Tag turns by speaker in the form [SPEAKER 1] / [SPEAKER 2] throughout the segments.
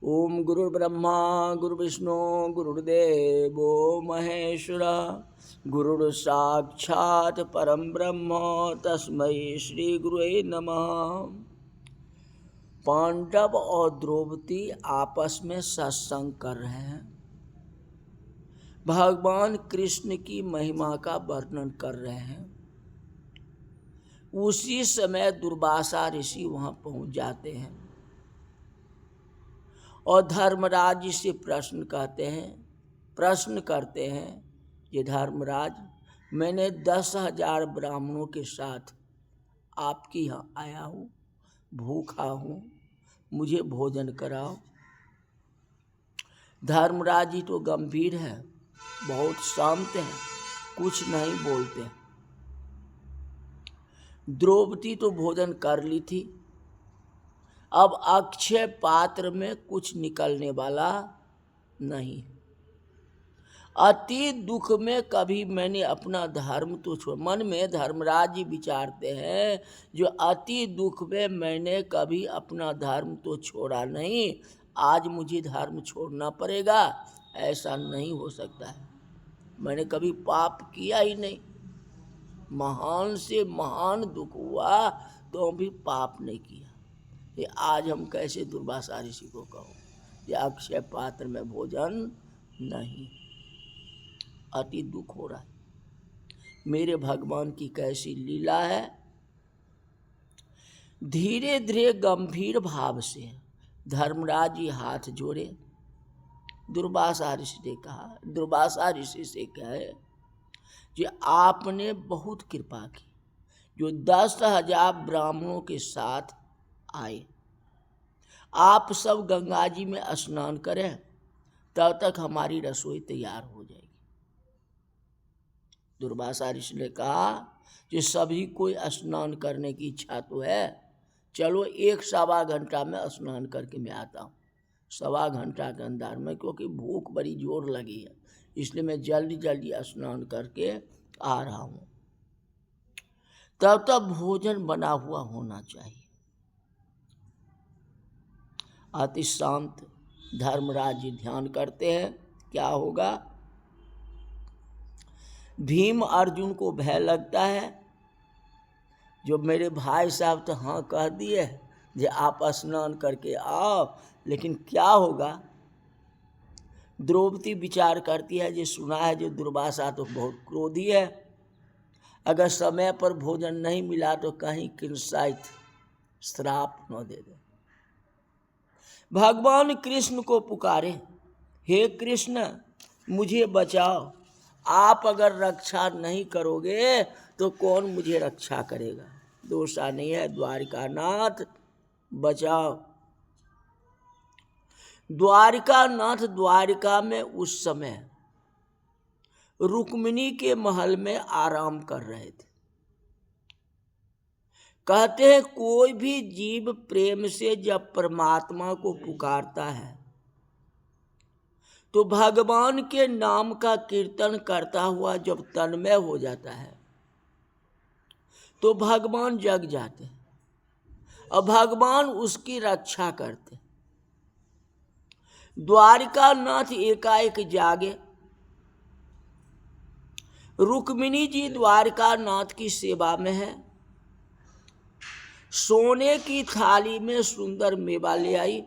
[SPEAKER 1] ओम गुरुर्ब्रह्मा गुरुर्विष्णु गुरुर्देवो महेश्वरा गुरुर्साक्षात् परम ब्रह्म तस्मै श्री गुरुवे नमः। पांडव और द्रौपदी आपस में सत्संग कर रहे हैं, भगवान कृष्ण की महिमा का वर्णन कर रहे हैं। उसी समय दुर्वासा ऋषि वहां पहुंच जाते हैं और धर्मराज जी से प्रश्न करते हैं ये धर्मराज, मैंने 10,000 ब्राह्मणों के साथ आपके यहाँ आया हूँ, भूखा हूँ, मुझे भोजन कराओ। धर्मराज जी तो गंभीर है, बहुत शांत हैं, कुछ नहीं बोलते। द्रौपदी तो भोजन कर ली थी, अब अक्षय पात्र में कुछ निकलने वाला नहीं। अति दुख में कभी मैंने अपना धर्म तो छोड़, मन में धर्मराज जी विचारते हैं जो अति दुख में मैंने कभी अपना धर्म तो छोड़ा नहीं, आज मुझे धर्म छोड़ना पड़ेगा, ऐसा नहीं हो सकता है। मैंने कभी पाप किया ही नहीं, महान से महान दुख हुआ तो भी पाप नहीं किया। ये आज हम कैसे दुर्वासा ऋषि को कहो ये अक्षय पात्र में भोजन नहीं, अति दुख हो रहा है। मेरे भगवान की कैसी लीला है। धीरे धीरे गंभीर भाव से धर्मराज जी हाथ जोड़े, दुर्वासा ऋषि से कहे कि आपने बहुत कृपा की, जो 10,000 ब्राह्मणों के साथ आए, आप सब गंगा जी में स्नान करें, तब तक हमारी रसोई तैयार हो जाएगी। दुर्वासा ऋषि ने कहा कि सभी को स्नान करने की इच्छा तो है, चलो 1-1.25 घंटा में स्नान करके मैं आता हूँ। 1.25 घंटा के अंदर में, क्योंकि भूख बड़ी जोर लगी है, इसलिए मैं जल्दी जल्दी स्नान करके आ रहा हूँ। तब तक भोजन बना हुआ होना चाहिए। अति शांत धर्मराज जी ध्यान करते हैं, क्या होगा। भीम अर्जुन को भय लगता है, जो मेरे भाई साहब तो हाँ कह दिए जो आप स्नान करके आओ, लेकिन क्या होगा। द्रौपदी विचार करती है, जो सुना है जो दुर्वासा तो बहुत क्रोधी है, अगर समय पर भोजन नहीं मिला तो कहीं किंसाइत श्राप न दे दे। भगवान कृष्ण को पुकारे, हे कृष्ण मुझे बचाओ, आप अगर रक्षा नहीं करोगे तो कौन मुझे रक्षा करेगा। दोषा नहीं है, द्वारिकानाथ बचाओ। द्वारिकानाथ द्वारिका में उस समय रुक्मिणी के महल में आराम कर रहे थे। कहते हैं कोई भी जीव प्रेम से जब परमात्मा को पुकारता है तो भगवान के नाम का कीर्तन करता हुआ जब तन्मय हो जाता है तो भगवान जग जाते हैं और भगवान उसकी रक्षा करते। द्वारिकानाथ एकाएक जागे, रुक्मिणी जी द्वारिकानाथ की सेवा में है, सोने की थाली में सुंदर मेवा ले आई,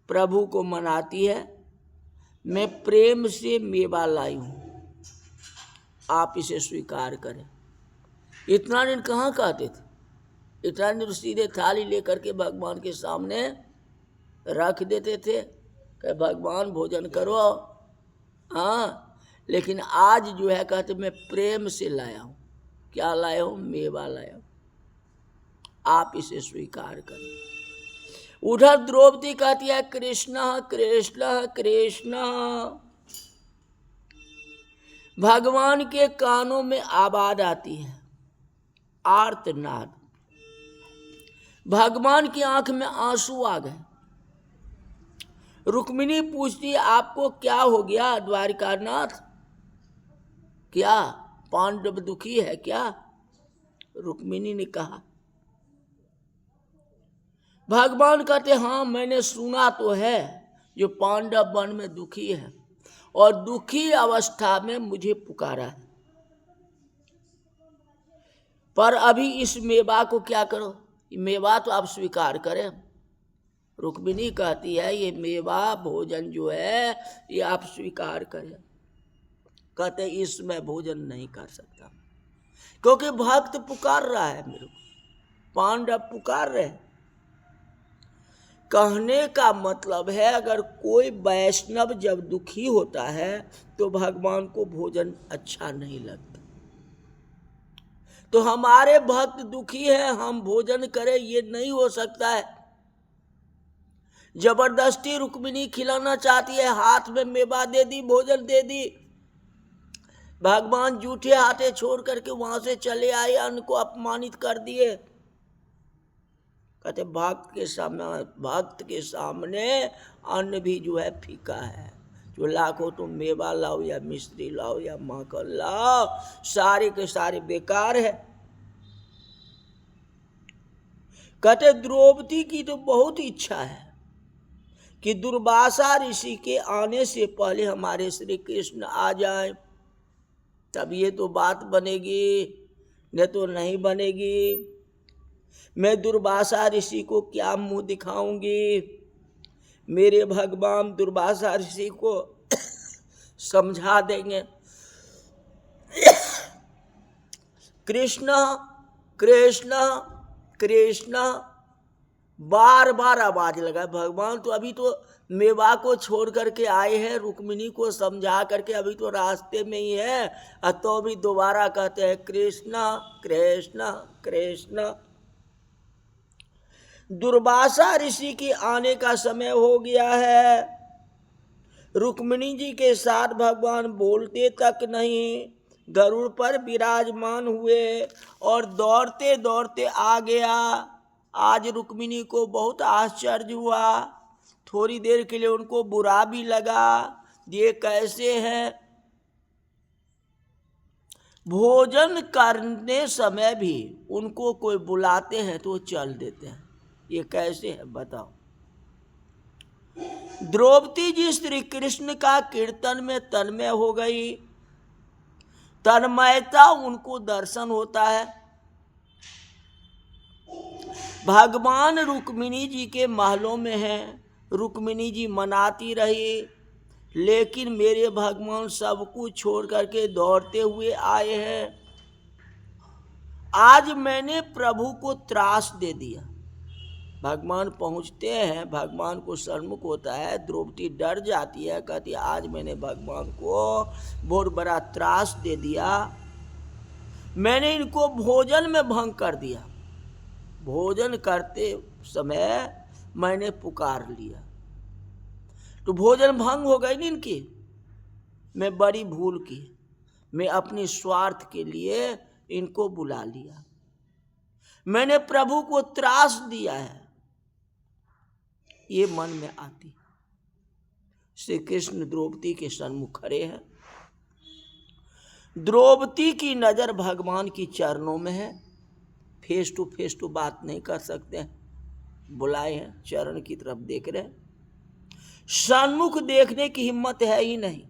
[SPEAKER 1] प्रभु को मनाती है, मैं प्रेम से मेवा लाई हूं, आप इसे स्वीकार करें। इतना दिन कहाँ कहते थे, इतना दिन सीधे थाली लेकर के भगवान के सामने रख देते थे कि भगवान भोजन करो, हाँ। लेकिन आज जो है कहते मैं प्रेम से लाया हूं। क्या लाया हूं, मेवा लाया हूं, आप इसे स्वीकार करें। उधर द्रौपदी कहती है कृष्ण कृष्ण कृष्ण। भगवान के कानों में आवाज आती है, आर्तनाद। भगवान की आंख में आंसू आ गए। रुक्मिणी पूछती आपको क्या हो गया द्वारिकानाथ, क्या पांडव दुखी है क्या। रुक्मिणी ने कहा भगवान कहते हाँ मैंने सुना तो है जो पांडव वन में दुखी है और दुखी अवस्था में मुझे पुकारा है, पर अभी इस मेवा को क्या करो, मेवा तो आप स्वीकार करें। रुक्मिणी कहती है ये मेवा भोजन जो है ये आप स्वीकार करें। कहते इसमें भोजन नहीं कर सकता क्योंकि भक्त पुकार रहा है मेरे को, पांडव पुकार रहे। कहने का मतलब है अगर कोई वैष्णव जब दुखी होता है तो भगवान को भोजन अच्छा नहीं लगता। तो हमारे भक्त दुखी है हम भोजन करें ये नहीं हो सकता है। जबरदस्ती रुक्मिणी खिलाना चाहती है, हाथ में मेवा दे दी, भोजन दे दी। भगवान जूठे हाथे छोड़ करके वहां से चले आए, अन्न को अपमानित कर दिए। कहते भक्त के सामने अन्न भी जो है फीका है। जो लाखों तुम मेवा लाओ या मिश्री लाओ या माखन लाओ सारे के सारे बेकार है। कहते द्रौपदी की तो बहुत इच्छा है कि दुर्वासा ऋषि के आने से पहले हमारे श्री कृष्ण आ जाए, तब ये तो बात बनेगी, नहीं तो नहीं बनेगी। मैं दुर्वासा ऋषि को क्या मुंह दिखाऊंगी। मेरे भगवान दुर्वासा ऋषि को समझा देंगे। कृष्ण कृष्ण कृष्ण बार बार आवाज लगा। भगवान तो अभी तो मेवा को छोड़ करके आए हैं, रुक्मिणी को समझा करके अभी तो रास्ते में ही है, तो भी दोबारा कहते हैं कृष्ण कृष्ण कृष्ण। दुर्वासा ऋषि की आने का समय हो गया है। रुक्मिणी जी के साथ भगवान बोलते तक नहीं, गरुड़ पर विराजमान हुए और दौड़ते दौड़ते आ गया। आज रुक्मिणी को बहुत आश्चर्य हुआ, थोड़ी देर के लिए उनको बुरा भी लगा, ये कैसे हैं। भोजन करने समय भी उनको कोई बुलाते हैं तो चल देते हैं, ये कैसे है बताओ। द्रौपदी जी श्री कृष्ण का कीर्तन में तन्मय हो गई, तन्मयता उनको दर्शन होता है। भगवान रुक्मिणी जी के महलों में हैं, रुक्मिणी जी मनाती रही, लेकिन मेरे भगवान सब कुछ छोड़ करके दौड़ते हुए आए हैं। आज मैंने प्रभु को त्रास दे दिया। भगवान पहुंचते हैं, भगवान को सन्मुख होता है, द्रौपदी डर जाती है, कहती आज मैंने भगवान को बहुत बड़ा त्रास दे दिया, मैंने इनको भोजन में भंग कर दिया। भोजन करते समय मैंने पुकार लिया तो भोजन भंग हो गई इनकी। मैं बड़ी भूल की, मैं अपने स्वार्थ के लिए इनको बुला लिया, मैंने प्रभु को त्रास दिया है, ये मन में आती। श्री कृष्ण द्रौपदी के सन्मुख खड़े हैं, द्रौपदी की नजर भगवान की चरणों में है। फेस टू बात नहीं कर सकते हैं, बुलाए हैं, चरण की तरफ देख रहे हैं, सन्मुख देखने की हिम्मत है ही नहीं,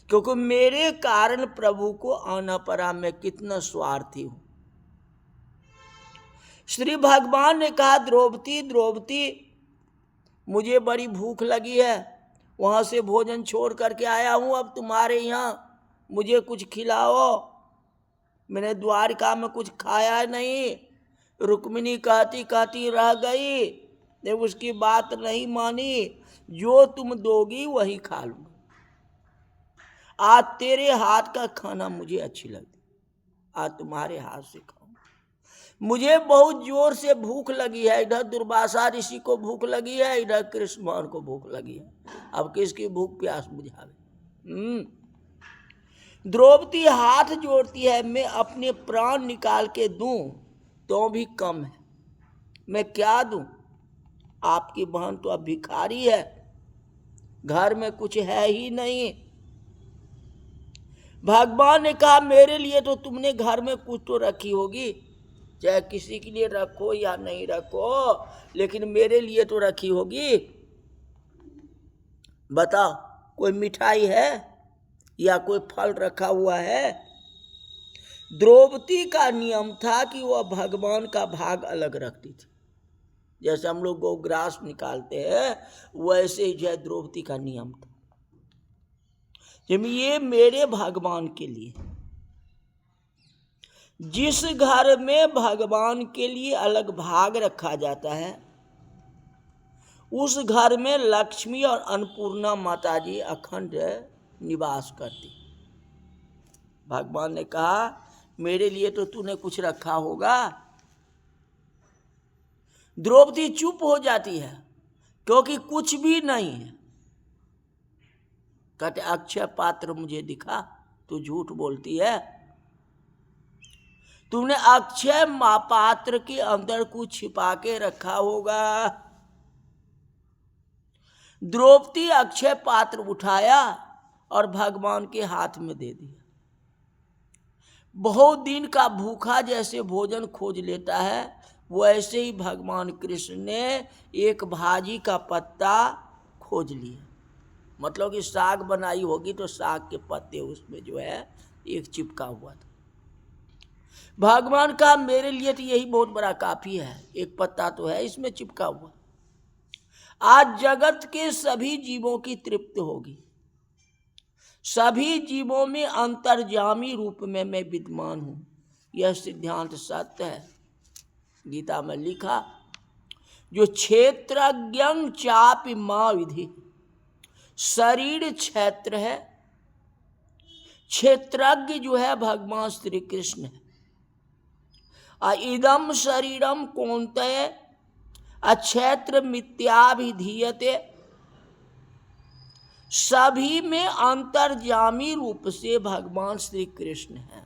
[SPEAKER 1] क्योंकि मेरे कारण प्रभु को आना पड़ा, मैं कितना स्वार्थी हूं। श्री भगवान ने कहा द्रौपदी द्रौपदी मुझे बड़ी भूख लगी है, वहां से भोजन छोड़ करके आया हूं, अब तुम्हारे यहाँ मुझे कुछ खिलाओ, मैंने द्वारिका में कुछ खाया नहीं। रुक्मिणी कहती कहती रह गई, ने उसकी बात नहीं मानी, जो तुम दोगी वही खा लूंगा। आज तेरे हाथ का खाना मुझे अच्छी लगती, आज तुम्हारे हाथ से खाऊं। मुझे बहुत जोर से भूख लगी है, इधर दुर्वासा ऋषि को भूख लगी है, इधर कृष्ण भगवान को भूख लगी है, अब किसकी भूख प्यास बुझावे। द्रौपदी हाथ जोड़ती है, मैं अपने प्राण निकाल के दूं तो भी कम है, मैं क्या दूं। आपकी बहन तो अब भिखारी है, घर में कुछ है ही नहीं। भगवान ने कहा मेरे लिए तो तुमने घर में कुछ तो रखी होगी, चाहे किसी के लिए रखो या नहीं रखो, लेकिन मेरे लिए तो रखी होगी। बताओ, कोई मिठाई है या कोई फल रखा हुआ है? द्रौपदी का नियम था कि वह भगवान का भाग अलग रखती थी। जैसे हम लोग गोग्रास निकालते हैं, वैसे ही जो है द्रौपदी का नियम था, जब ये मेरे भगवान के लिए। जिस घर में भगवान के लिए अलग भाग रखा जाता है, उस घर में लक्ष्मी और अन्नपूर्णा माता जी अखंड निवास करती। भगवान ने कहा मेरे लिए तो तूने कुछ रखा होगा। द्रौपदी चुप हो जाती है क्योंकि कुछ भी नहीं है। कहते अक्षय पात्र मुझे दिखा, तू झूठ बोलती है। तूने अक्षय पात्र के अंदर कुछ छिपा के रखा होगा। द्रौपदी अक्षय पात्र उठाया और भगवान के हाथ में दे दिया। बहुत दिन का भूखा जैसे भोजन खोज लेता है, वैसे ही भगवान कृष्ण ने एक भाजी का पत्ता खोज लिया। मतलब कि साग बनाई होगी तो साग के पत्ते उसमें जो है एक चिपका हुआ था। भगवान का मेरे लिए तो यही बहुत बड़ा काफी है, एक पत्ता तो है इसमें चिपका हुआ। आज जगत के सभी जीवों की तृप्ति होगी। सभी जीवों में अंतर्यामी रूप में मैं विद्यमान हूं, यह सिद्धांत सत्य है। गीता में लिखा, जो क्षेत्रज्ञं चापि मां विधि, शरीर क्षेत्र है, क्षेत्रज्ञ जो है भगवान श्री कृष्ण है। इदम शरीरम कौन्तेय अक्षेत्र मिथ्याभिधीयते, सभी में अंतर्यामी रूप से भगवान श्री कृष्ण है।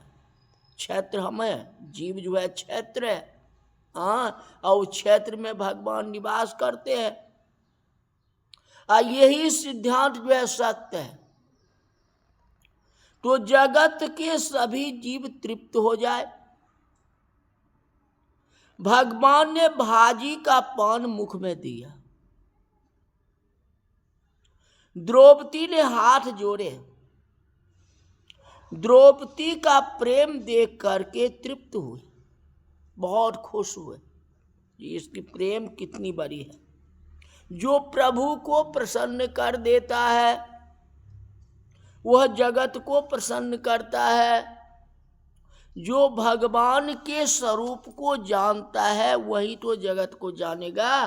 [SPEAKER 1] क्षेत्र हम है, जीव जो है क्षेत्र है, और क्षेत्र में भगवान निवास करते हैं। यही सिद्धांत जो है सत्य है। तो जगत के सभी जीव तृप्त हो जाए। भगवान ने भाजी का पान मुख में दिया। द्रौपदी ने हाथ जोड़े। द्रौपदी का प्रेम देख करके तृप्त हुए, बहुत खुश हुए। इसकी प्रेम कितनी बड़ी है। जो प्रभु को प्रसन्न कर देता है वह जगत को प्रसन्न करता है। जो भगवान के स्वरूप को जानता है वही तो जगत को जानेगा,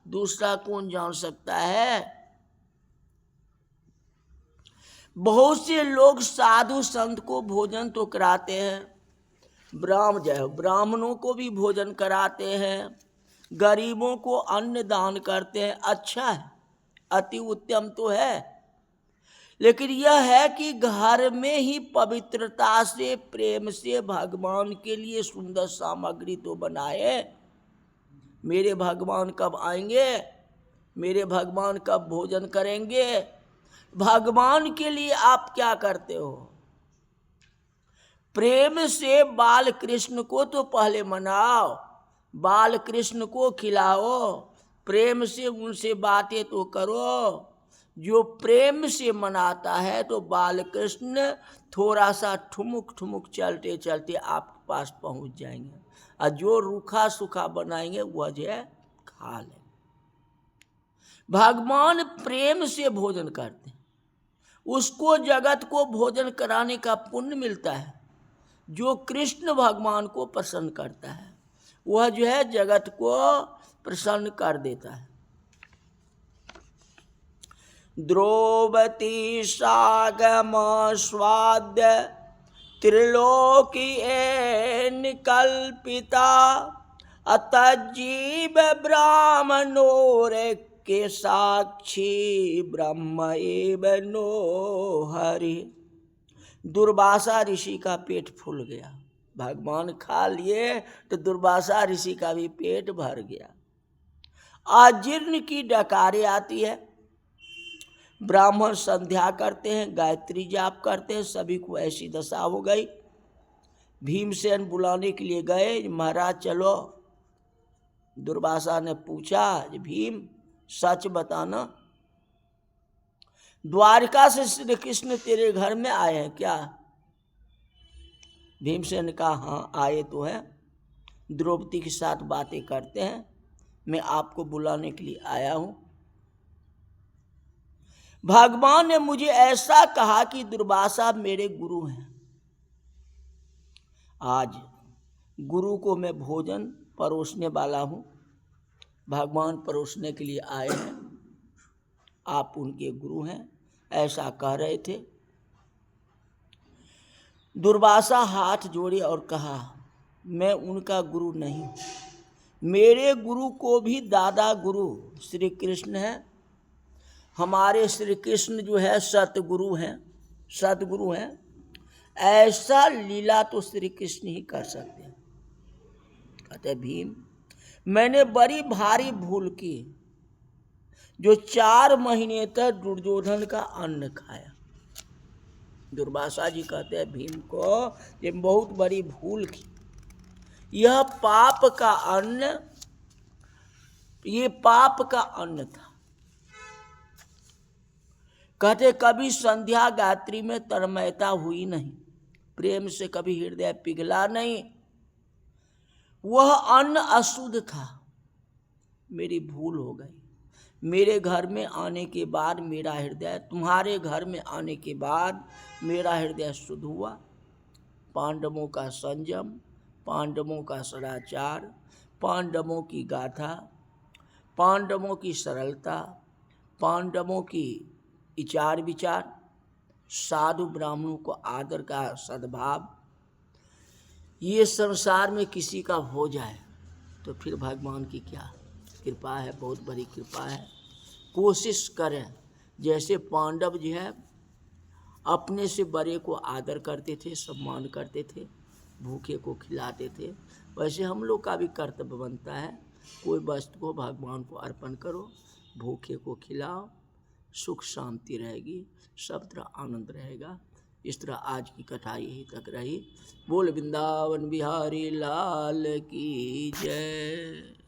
[SPEAKER 1] दूसरा कौन जान सकता है। बहुत से लोग साधु संत को भोजन तो कराते हैं, ब्राह्मणों को भी भोजन कराते हैं, गरीबों को अन्न दान करते हैं। अच्छा है, अति उत्तम तो है। लेकिन यह है कि घर में ही पवित्रता से प्रेम से भगवान के लिए सुंदर सामग्री तो बनाए। मेरे भगवान कब आएंगे, मेरे भगवान कब भोजन करेंगे। भगवान के लिए आप क्या करते हो? प्रेम से बाल कृष्ण को तो पहले मनाओ, बाल कृष्ण को खिलाओ, प्रेम से उनसे बातें तो करो। जो प्रेम से मनाता है तो बाल कृष्ण थोड़ा सा ठुमुक ठुमुक चलते चलते आपके पास पहुंच जाएंगे, और जो रूखा सूखा बनाएंगे वह जो है खा ले। भगवान प्रेम से भोजन करते हैं, उसको जगत को भोजन कराने का पुण्य मिलता है। जो कृष्ण भगवान को प्रसन्न करता है वह जो है जगत को प्रसन्न कर देता है। द्रौपदी सागम स्वाद्य त्रिलोकी निकल्पिता, अतजीव ब्राह्मणोर के साक्षी ब्रह्म एव नो हरि। दुर्वासा ऋषि का पेट फूल गया। भगवान खा लिए तो दुर्वासा ऋषि का भी पेट भर गया। अजीर्ण की डकारें आती है। ब्राह्मण संध्या करते हैं, गायत्री जाप करते हैं, सभी को ऐसी दशा हो गई। भीमसेन बुलाने के लिए गए, महाराज चलो। दुर्वासा ने पूछा, भीम सच बताना, द्वारका से श्री कृष्ण तेरे घर में आए हैं क्या? भीमसेन ने कहा, हाँ आए तो हैं, द्रौपदी के साथ बातें करते हैं, मैं आपको बुलाने के लिए आया हूं। भगवान ने मुझे ऐसा कहा कि दुर्वासा मेरे गुरु हैं, आज गुरु को मैं भोजन परोसने वाला हूं, भगवान परोसने के लिए आए हैं, आप उनके गुरु हैं, ऐसा कह रहे थे। दुर्वासा हाथ जोड़े और कहा, मैं उनका गुरु नहीं, मेरे गुरु को भी दादा गुरु श्री कृष्ण है। हमारे श्री कृष्ण जो है सतगुरु हैं, सतगुरु हैं, ऐसा लीला तो श्री कृष्ण ही कर सकते हैं। कहते भीम, मैंने बड़ी भारी भूल की जो 4 महीने तक दुर्योधन का अन्न खाया। दुर्वासा जी कहते हैं भीम को, ये बहुत बड़ी भूल की, यह पाप का अन्न, ये पाप का अन्न था। कहते कभी संध्या गायत्री में तन्मयता हुई नहीं, प्रेम से कभी हृदय पिघला नहीं, वह अन्न अशुद्ध था, मेरी भूल हो गई। मेरे घर में आने के बाद मेरा हृदय, तुम्हारे घर में आने के बाद मेरा हृदय शुद्ध हुआ। पांडवों का संयम, पांडवों का सदाचार, पांडवों की गाथा, पांडवों की सरलता, पांडवों की विचार विचार, साधु ब्राह्मणों को आदर का सद्भाव, ये संसार में किसी का हो जाए तो फिर भगवान की क्या कृपा है, बहुत बड़ी कृपा है। कोशिश करें, जैसे पांडव जो है अपने से बड़े को आदर करते थे, सम्मान करते थे, भूखे को खिलाते थे, वैसे हम लोग का भी कर्तव्य बनता है, कोई वस्तु को भगवान को अर्पण करो, भूखे को खिलाओ, सुख शांति रहेगी, सब तरह आनंद रहेगा। इस तरह आज की कथा यही तक रही। बोल वृंदावन बिहारी लाल की जय।